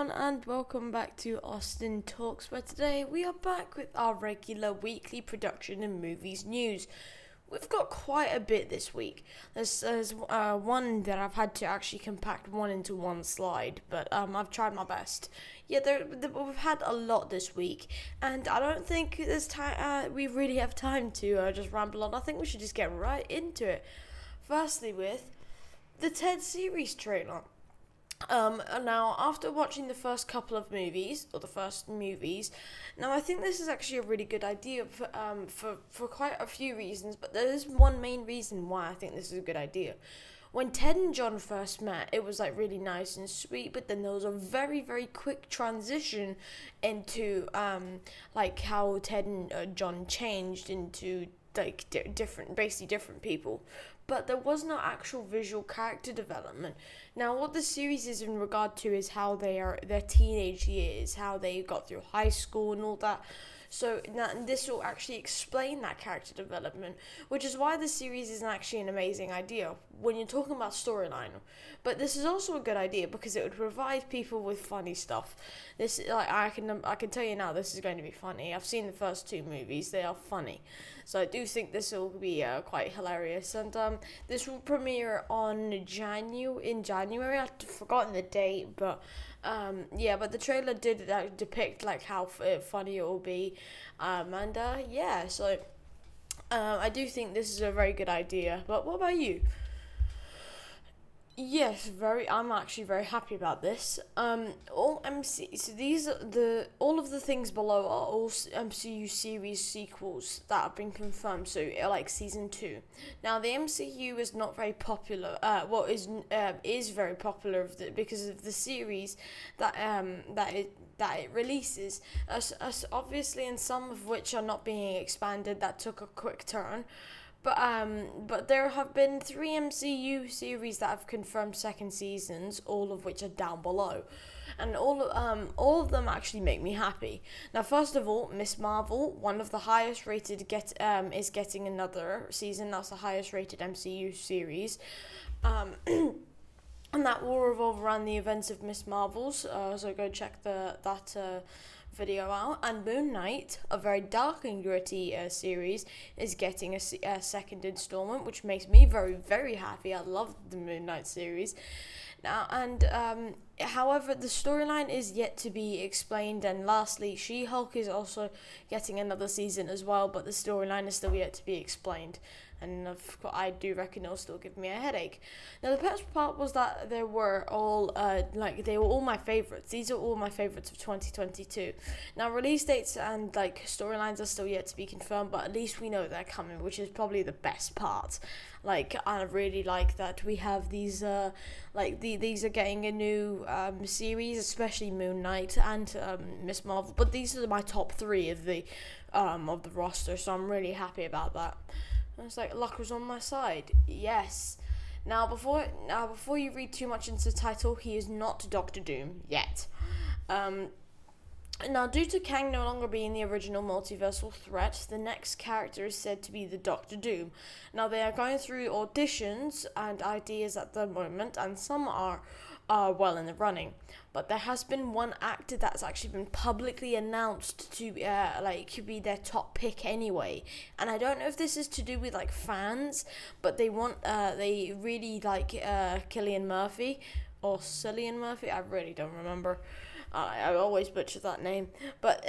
everyone, and welcome back to AustinTalks, where today we are back with our regular weekly production and movies news. We've got quite a bit this week. There's one that I've had to actually compact one into one slide, but I've tried my best. Yeah, we've had a lot this week, and I don't think this time we really have time to just ramble on. I think we should just get right into it. Firstly, with the Ted series trailer. Now, after watching the first couple of movies, or the first movies, now I think this is actually a really good idea for quite a few reasons, but there is one main reason why I think this is a good idea. When Ted and John first met, it was like really nice and sweet, but then there was a very, very quick transition into like how Ted and John changed into like basically different people. But there was no actual visual character development. Now, what the series is in regard to is how their teenage years, how they got through high school and all that. So this will actually explain that character development, which is why the series is actually an amazing idea when you're talking about storyline. But this is also a good idea because it would provide people with funny stuff. This I can tell you now, this is going to be funny. I've seen the first two movies; they are funny, so I do think this will be quite hilarious. And this will premiere in January. I've forgotten the date, but. But the trailer did depict like how funny it will be, so I do think this is a very good idea. But what about you? Yes, I'm actually very happy about this. All of the things below are all MCU series sequels that have been confirmed. So like season 2. Now the MCU is not very popular. Is very popular because of the series that it releases. As obviously, and some of which are not being expanded. That took a quick turn. But there have been 3 MCU series that have confirmed second seasons, all of which are down below, and all of them actually make me happy. Now, first of all, Miss Marvel, one of the highest rated, is getting another season. That's the highest rated MCU series, and that will revolve around the events of Miss Marvel's. So go check that video out. And Moon Knight, a very dark and gritty series, is getting a second installment, which makes me very, very happy. I love the Moon Knight series. Now, and however, the storyline is yet to be explained. And lastly, She-Hulk is also getting another season as well, but the storyline is still yet to be explained. And I do reckon it'll still give me a headache. Now, the best part was that they were all my favorites. These are all my favorites of 2022. Now, release dates and storylines are still yet to be confirmed, but at least we know they're coming, which is probably the best part. I really like that we have these. These are getting a new series, especially Moon Knight and Miss Marvel. But these are my top 3 of the roster, so I'm really happy about that. And it's like luck was on my side. Yes. Now before you read too much into the title, he is not Doctor Doom yet. Now, due to Kang no longer being the original multiversal threat, the next character is said to be the Doctor Doom. Now, they are going through auditions and ideas at the moment, and some are well in the running. But there has been one actor that's actually been publicly announced to be their top pick anyway. And I don't know if this is to do with fans, but they really like Cillian Murphy or Cillian Murphy. I really don't remember. I always butcher that name, but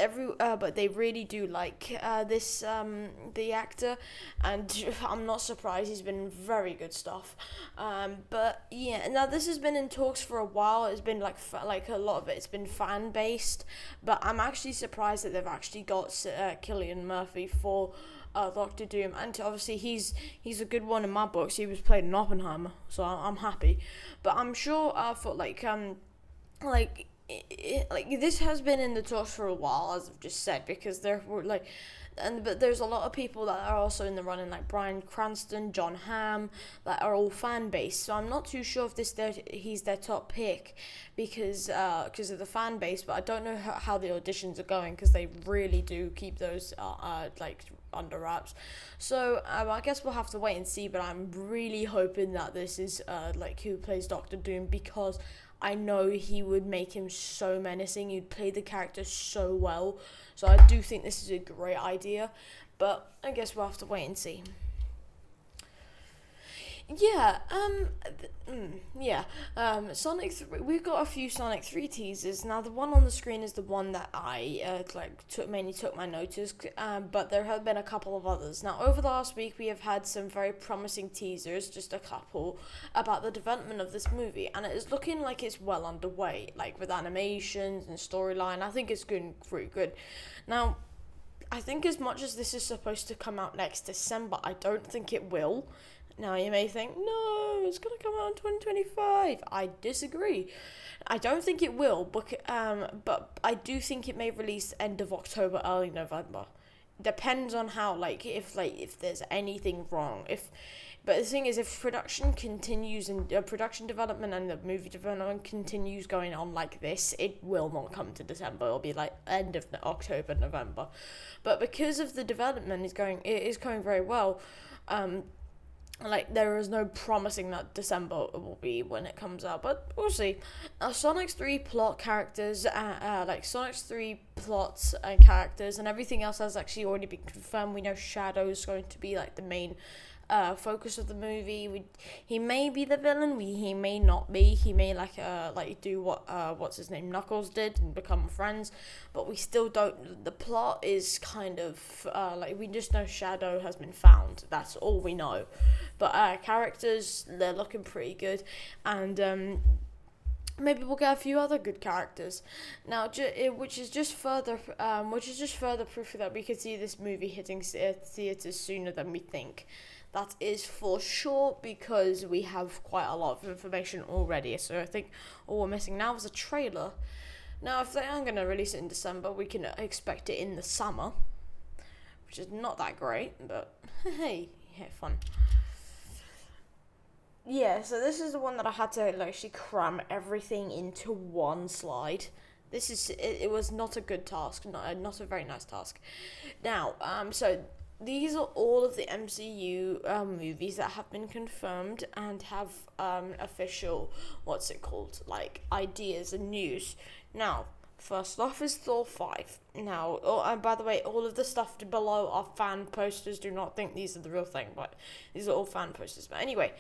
they really do like the actor, and I'm not surprised. He's been in very good stuff. But yeah, now this has been in talks for a while. It's been like a lot of it's been fan based, but I'm actually surprised that they've actually got Cillian Murphy for Doctor Doom, and obviously he's a good one in my books. He was played in Oppenheimer, so I'm happy. But I'm sure for this has been in the talks for a while, as I've just said, because there were but there's a lot of people that are also in the running, like Bryan Cranston, John Hamm, that are all fan based. So I'm not too sure if he's their top pick because of the fan base, but I don't know how the auditions are going because they really do keep those under wraps. So I guess we'll have to wait and see. But I'm really hoping that this is who plays Doctor Doom, because I know he would make him so menacing. He'd play the character so well. So I do think this is a great idea. But I guess we'll have to wait and see. Yeah, Sonic 3, we've got a few Sonic 3 teasers. Now, the one on the screen is the one that I, mainly took my notice, but there have been a couple of others. Now, over the last week, we have had some very promising teasers, just a couple, about the development of this movie, and it is looking like it's well underway, like with animations and storyline. I think it's going pretty good. Now, I think as much as this is supposed to come out next December, I don't think it will. Now, you may think, no, it's going to come out in 2025. I disagree. I don't think it will, but I do think it may release end of October, early November. Depends on how, if there's anything wrong. But the thing is, if production continues and production development and the movie development continues going on like this, it will not come to December. It'll be like end of October, November. But because of the development it is going very well, there is no promising that December will be when it comes out, but we'll see. Sonic's 3 plot characters, Sonic's 3 plots and characters, and everything else has actually already been confirmed. We know Shadow is going to be the main focus of the movie. He may be the villain. He may not be. He may do what what's his name, Knuckles did and become friends. But we still don't. The plot is kind of we just know Shadow has been found. That's all we know. But characters, they're looking pretty good, and maybe we'll get a few other good characters. Now, which is just further proof that we could see this movie hitting theaters sooner than we think. That is for sure, because we have quite a lot of information already. So I think all we're missing now is a trailer. Now, if they are going to release it in December, we can expect it in the summer, which is not that great, but hey, fun. Yeah, so this is the one that I had to actually cram everything into one slide. It was not a good task, not a very nice task. Now, so these are all of the MCU movies that have been confirmed and have official, ideas and news. Now, first off is Thor 5. Now, and by the way, all of the stuff below are fan posters. Do not think these are the real thing, but these are all fan posters. But anyway,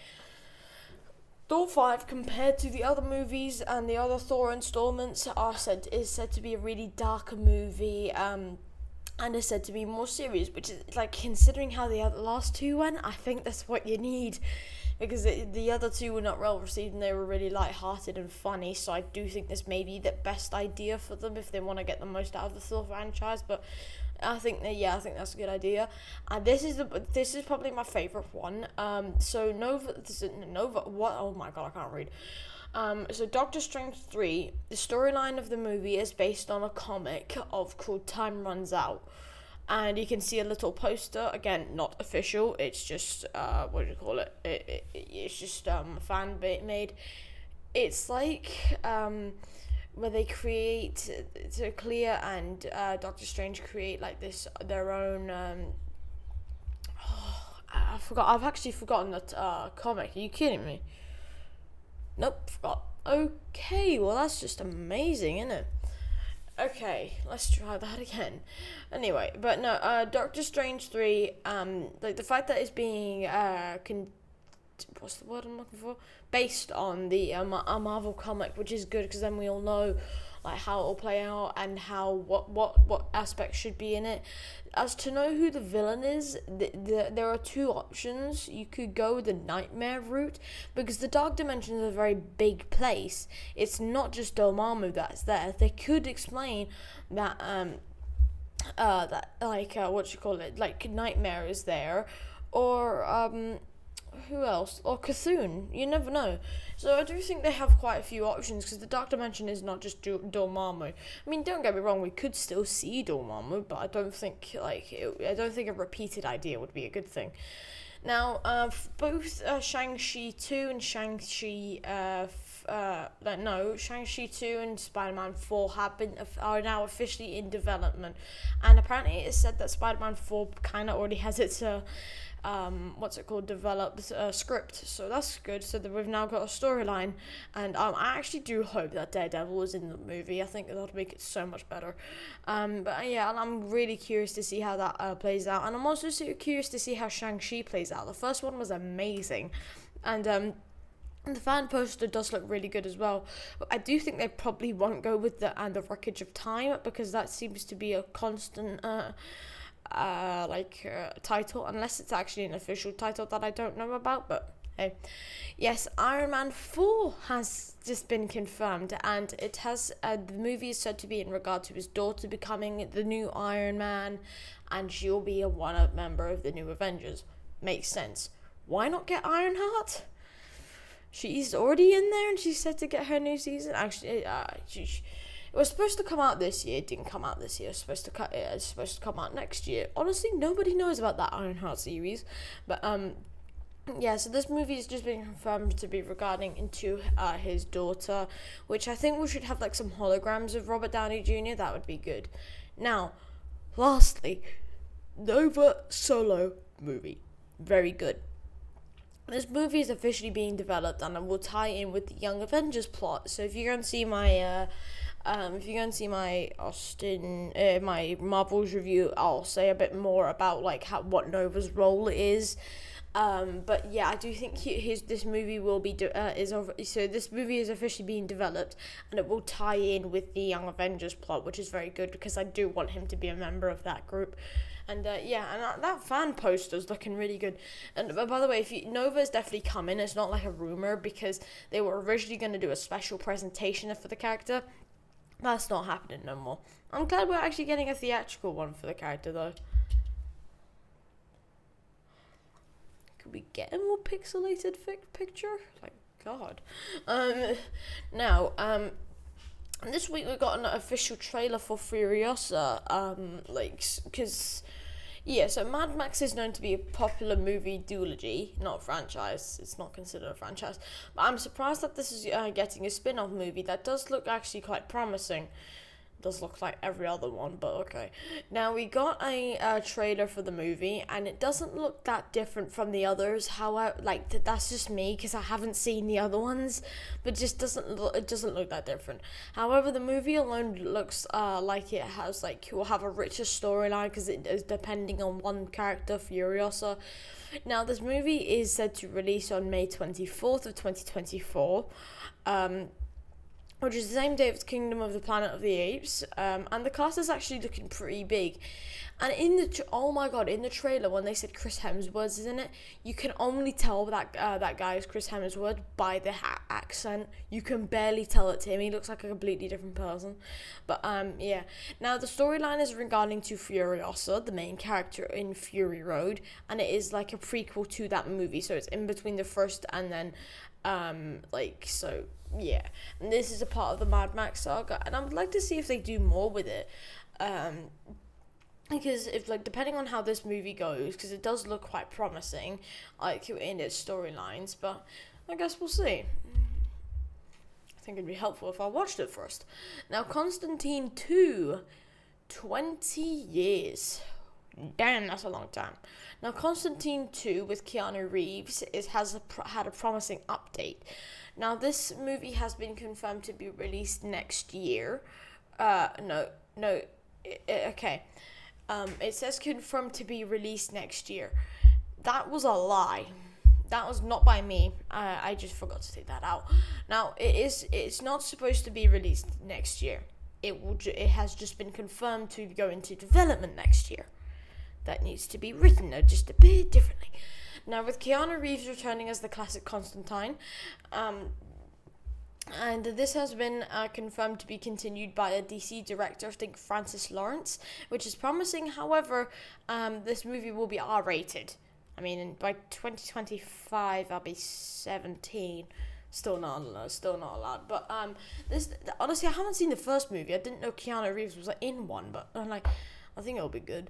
Thor 5, compared to the other movies and the other Thor installments, is said to be a really darker movie, and is said to be more serious, which is, considering how the last two went, I think that's what you need, because the other two were not well received and they were really light-hearted and funny, so I do think this may be the best idea for them if they want to get the most out of the Thor franchise, but I think that's a good idea. And this is probably my favorite one. So Nova. What? Oh my god, I can't read. So Doctor Strange 3. The storyline of the movie is based on a comic called Time Runs Out, and you can see a little poster. Again, not official. It's just it's just fan made. It's where they create, so Clea and Doctor Strange create their own. I've actually forgotten that comic. Are you kidding me? Nope, forgot. Okay, well that's just amazing, isn't it? Okay, let's try that again. Anyway, but no, Doctor Strange 3. The fact that it's being what's the word I'm looking for? Based on the a Marvel comic, which is good, because then we all know how it'll play out and how what aspects should be in it. As to know who the villain is, there are two options. You could go the Nightmare route, because the Dark Dimension is a very big place. It's not just Dormammu that's there. They could explain that Nightmare is there, or who else? Or Cthulhu. You never know. So I do think they have quite a few options, because the Dark Dimension is not just Dormammu. I mean, don't get me wrong, we could still see Dormammu, but I don't think a repeated idea would be a good thing. Now, both Shang-Chi 2 and Shang-Chi Shang-Chi 2 and Spider-Man 4 are now officially in development, and apparently it's said that Spider-Man 4 kind of already has its developed script, so that's good. So that we've now got a storyline, and I actually do hope that Daredevil is in the movie. I think that'll make it so much better. But yeah, and I'm really curious to see how that plays out, and I'm also curious to see how Shang-Chi plays out. The first one was amazing, and the fan poster does look really good as well. But I do think they probably won't go with the Wreckage of Time, because that seems to be a constant title, unless it's actually an official title that I don't know about. But hey, yes, Iron Man 4 has just been confirmed, and it has the movie is said to be in regard to his daughter becoming the new Iron Man, and she'll be a one-up member of the new Avengers. Makes sense. Why not get Ironheart? She's already in there, and she's set to get her new season. Actually, it was supposed to come out this year. It didn't come out this year. It's supposed to come out next year. Honestly, nobody knows about that Ironheart series. But yeah. So this movie has just been confirmed to be regarding into his daughter, which I think we should have like some holograms of Robert Downey Jr. That would be good. Now, lastly, Nova Solo movie, very good. This movie is officially being developed, and it will tie in with the Young Avengers plot. So if you're going to see my my Marvels review, I'll say a bit more about like what Nova's role is. But yeah, I do think this movie will be this movie is officially being developed, and it will tie in with the Young Avengers plot, which is very good because I do want him to be a member of that group. And that fan poster's looking really good. And by the way, Nova is definitely coming. It's not like a rumor, because they were originally going to do a special presentation for the character. That's not happening no more. I'm glad we're actually getting a theatrical one for the character, though. Could we get a more pixelated picture? Like, God. This week we got an official trailer for Furiosa, so Mad Max is known to be a popular movie duology, not a franchise. It's not considered a franchise. But I'm surprised that this is getting a spin-off movie that does look actually quite promising. Does look like every other one, but okay. Now, we got a trailer for the movie, and it doesn't look that different from the others. However, that's just me, because I haven't seen the other ones, but it doesn't look that different. However, the movie alone looks like it has, will have a richer storyline, because it is depending on one character, Furiosa. Now, this movie is said to release on May 24th of 2024, which is the same day as Kingdom of the Planet of the Apes, and the cast is actually looking pretty big. And in the trailer, when they said Chris Hemsworth is in it, you can only tell that guy is Chris Hemsworth by the accent. You can barely tell it's him. He looks like a completely different person. But yeah. Now, the storyline is regarding to Furiosa, the main character in Fury Road, and it is like a prequel to that movie. So it's in between the first and then yeah, and this is a part of the Mad Max saga, and I would like to see if they do more with it, because if depending on how this movie goes, because it does look quite promising, in its storylines, but I guess we'll see. I think it'd be helpful if I watched it first. Now, Constantine 2, 20 years. Damn, that's a long time. Now, Constantine 2 with Keanu Reeves has had a promising update. Now, this movie has been confirmed to be released next year. Okay. It says confirmed to be released next year. That was a lie. That was not by me. I just forgot to take that out. Now, it's not supposed to be released next year. It has just been confirmed to go into development next year. That needs to be written just a bit differently. Now, with Keanu Reeves returning as the classic Constantine, and this has been confirmed to be continued by a DC director, I think Francis Lawrence, which is promising. However, this movie will be R-rated. I mean, by 2025, I'll be 17. Still not allowed. But honestly, I haven't seen the first movie. I didn't know Keanu Reeves was in one, but I'm like, I think it'll be good.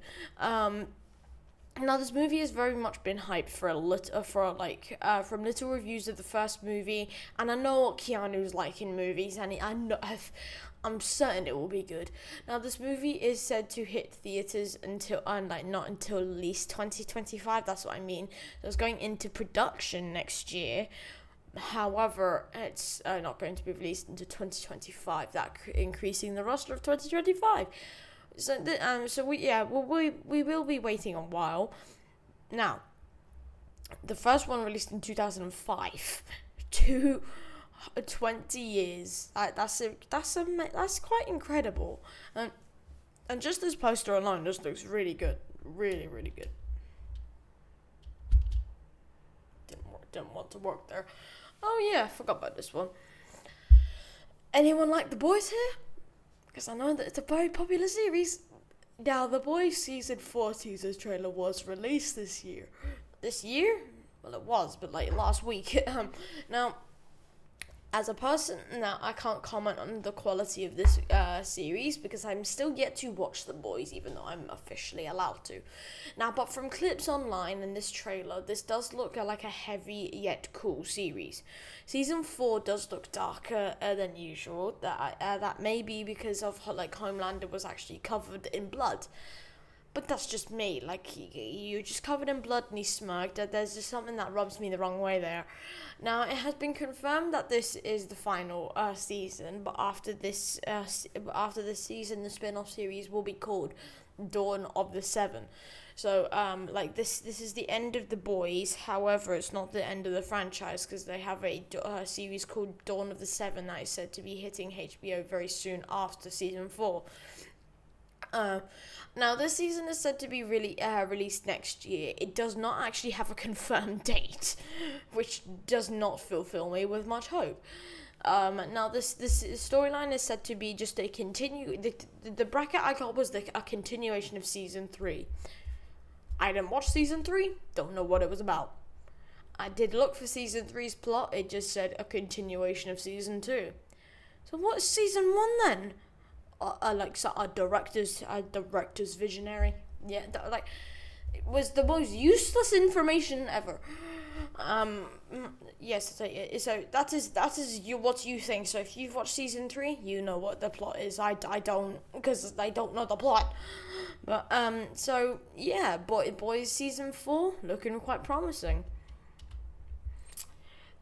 Now, this movie has very much been hyped from little reviews of the first movie, and I know what Keanu's like in movies, and I'm certain it will be good. Now, this movie is said to hit theaters not until at least 2025. That's what I mean. So it's going into production next year. However, it's not going to be released until 2025. That increasing the roster of 2025. We will be waiting a while. Now, the first one released in 2005. 20 years. That's quite incredible. And just this poster alone just looks really good. Really, really good. Didn't want to work there. Oh yeah, I forgot about this one. Anyone like The Boys here? Because I know that it's a very popular series. Now, The Boys Season 4 teaser trailer was released this year. This year? Well, it was, but like last week. Now, as a person, now I can't comment on the quality of this series because I'm still yet to watch The Boys, even though I'm officially allowed to. Now, but from clips online and this trailer, this does look like a heavy yet cool series. Season 4 does look darker than usual. That may be because of Homelander was actually covered in blood. But that's just me. Like, you're just covered in blood and he smirked. There's just something that rubs me the wrong way there. Now, it has been confirmed that this is the final season, but after this season, the spin-off series will be called Dawn of the Seven. So, this is the end of The Boys. However, it's not the end of the franchise because they have a series called Dawn of the Seven that is said to be hitting HBO very soon after season 4. Now, this season is said to be released next year. It does not actually have a confirmed date, which does not fulfill me with much hope. Now, this storyline is said to be just a The bracket I got was a continuation of season 3. I didn't watch season 3. Don't know what it was about. I did look for season 3's plot. It just said a continuation of season 2. So what's season 1 then? A director's visionary. Yeah, it was the most useless information ever. Yes, so that is what you think. So if you've watched season 3, you know what the plot is. I don't, because I don't know the plot. But so yeah, boys season 4 looking quite promising.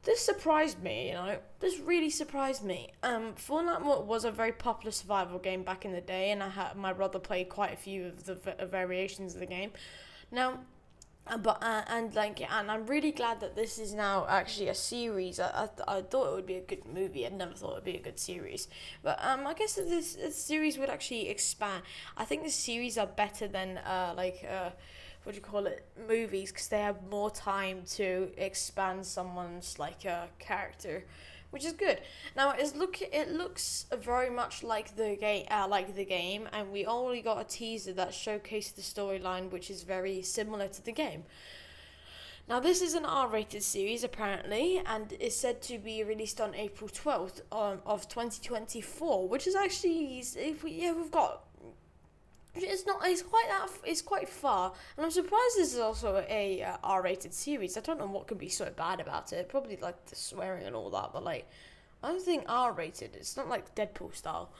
This surprised me, This really surprised me. Fallout was a very popular survival game back in the day, and my brother played quite a few of the variations of the game. Now, and I'm really glad that this is now actually a series. I thought it would be a good movie. I never thought it would be a good series. But I guess that this series would actually expand. I think the series are better than movies, because they have more time to expand someone's character, which is good. Now it looks very much like the game, and we only got a teaser that showcased the storyline, which is very similar to the game. Now, this is an R-rated series, apparently, and is said to be released on April 12th of 2024, which is actually, we've got... It's quite far, and I'm surprised this is also a R-rated series. I don't know what could be so bad about it. Probably like the swearing and all that, but I don't think R-rated. It's not like Deadpool style.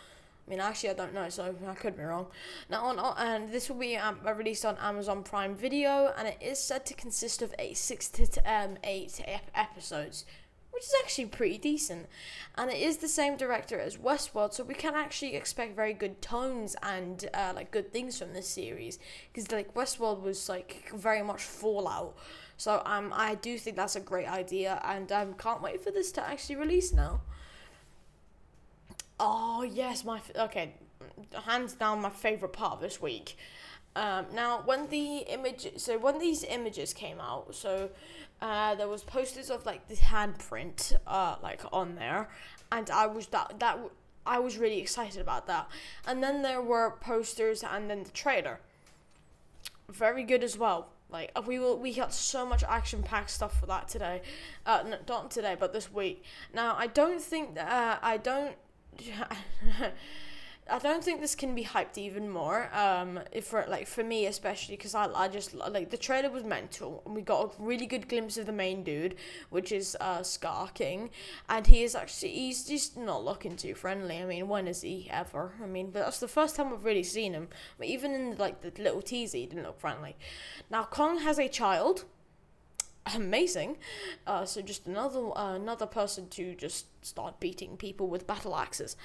I mean, actually, I don't know, so I could be wrong. Now, and this will be released on Amazon Prime Video, and it is said to consist of 6 to 8 episodes, which is actually pretty decent. And it is the same director as Westworld, so we can actually expect very good tones and good things from this series, because Westworld was very much Fallout. So I do think that's a great idea, and can't wait for this to actually release now. Oh yes, hands down my favorite part of this week. Now, when these images came out, there was posters of the handprint on there, and I was really excited about that. And then there were posters, and then the trailer, very good as well. We got so much action-packed stuff for that today. Not today, but this week. Now, I don't think I don't think this can be hyped even more. If for me especially, because I just like the trailer was mental, and we got a really good glimpse of the main dude, which is Scar King, and he's just not looking too friendly. I mean, when is he ever? I mean, but that's the first time we've really seen him. But even in like the little teaser, he didn't look friendly. Now Kong has a child. Amazing. So just another person to just start beating people with battle axes.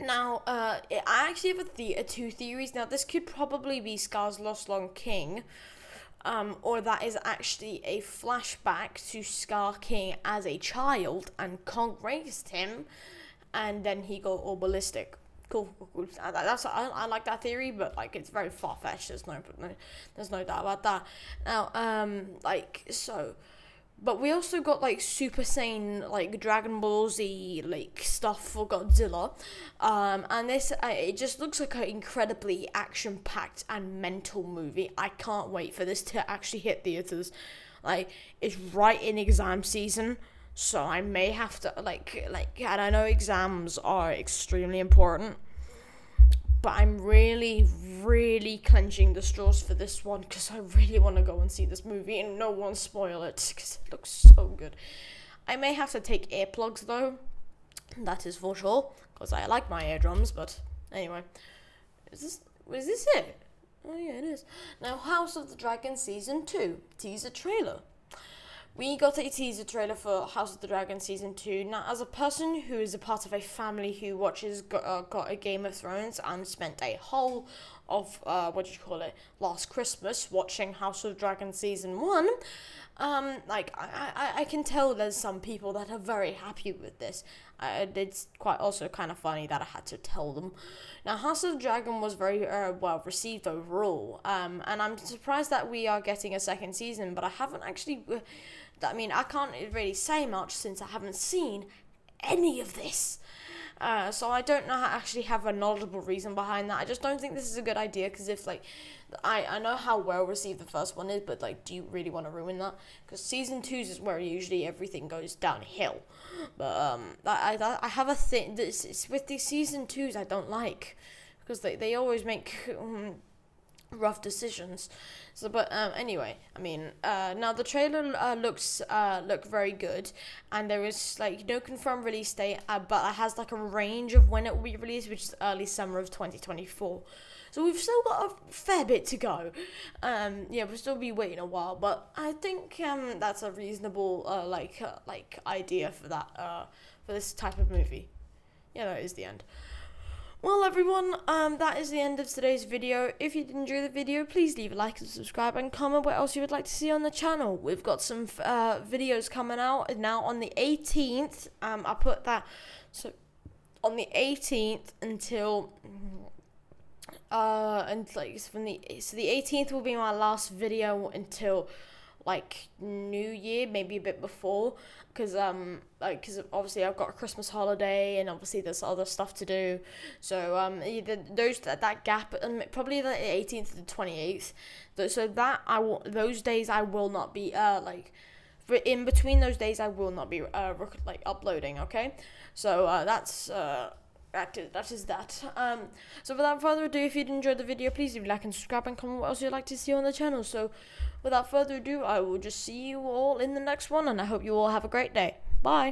Now, I actually have two theories. Now, this could probably be Scar's Lost Long King, or that is actually a flashback to Scar King as a child, and Kong raised him, and then he got all ballistic. Cool. I like that theory, but like it's very far fetched. There's no doubt about that. Now, but we also got like Super Saiyan, like Dragon Ball Z, like stuff for Godzilla, and this it just looks like an incredibly action-packed and mental movie. I can't wait for this to actually hit theaters. Like, it's right in exam season, so I may have to and I know exams are extremely important, but I'm really, really clenching the straws for this one because I really want to go and see this movie and no one spoil it because it looks so good. I may have to take earplugs though, that is for sure, because I like my eardrums, but anyway. Is this it? Oh yeah, it is. Now, House of the Dragon Season 2 teaser trailer. We got a teaser trailer for House of the Dragon Season 2. Now, as a person who is a part of a family who watches got a Game of Thrones and spent a whole of, last Christmas watching House of Dragon Season 1, I can tell there's some people that are very happy with this. It's quite also kind of funny that I had to tell them. Now, House of the Dragon was very well received overall, and I'm surprised that we are getting a second season, but I haven't actually... I can't really say much since I haven't seen any of this. So I don't actually have a knowledgeable reason behind that. I just don't think this is a good idea, because if, I know how well received the first one is, but, do you really want to ruin that? Because Season 2 is where usually everything goes downhill. But, I have a thing, it's with these Season 2s I don't like, because they always make... rough decisions. So, but anyway, now the trailer look very good, and there is no confirmed release date, but it has a range of when it will be released, which is early summer of 2024. So we've still got a fair bit to go. We'll still be waiting a while, but I think that's a reasonable idea for that for this type of movie. Yeah, that is the end. Well, everyone, that is the end of today's video. If you did enjoy the video, please leave a like and subscribe, and comment what else you would like to see on the channel. We've got some videos coming out now on the 18th. I put that so on the 18th until the 18th will be my last video until New Year, maybe a bit before, because obviously I've got a Christmas holiday, and obviously there's other stuff to do. So that gap, probably the 18th to the 28th. So those days I will not be in between those days I will not be uploading. Okay, so that is that. So without further ado, if you did enjoy the video, please leave a like and subscribe, and comment what else you'd like to see on the channel. So without further ado, I will just see you all in the next one, and I hope you all have a great day. Bye.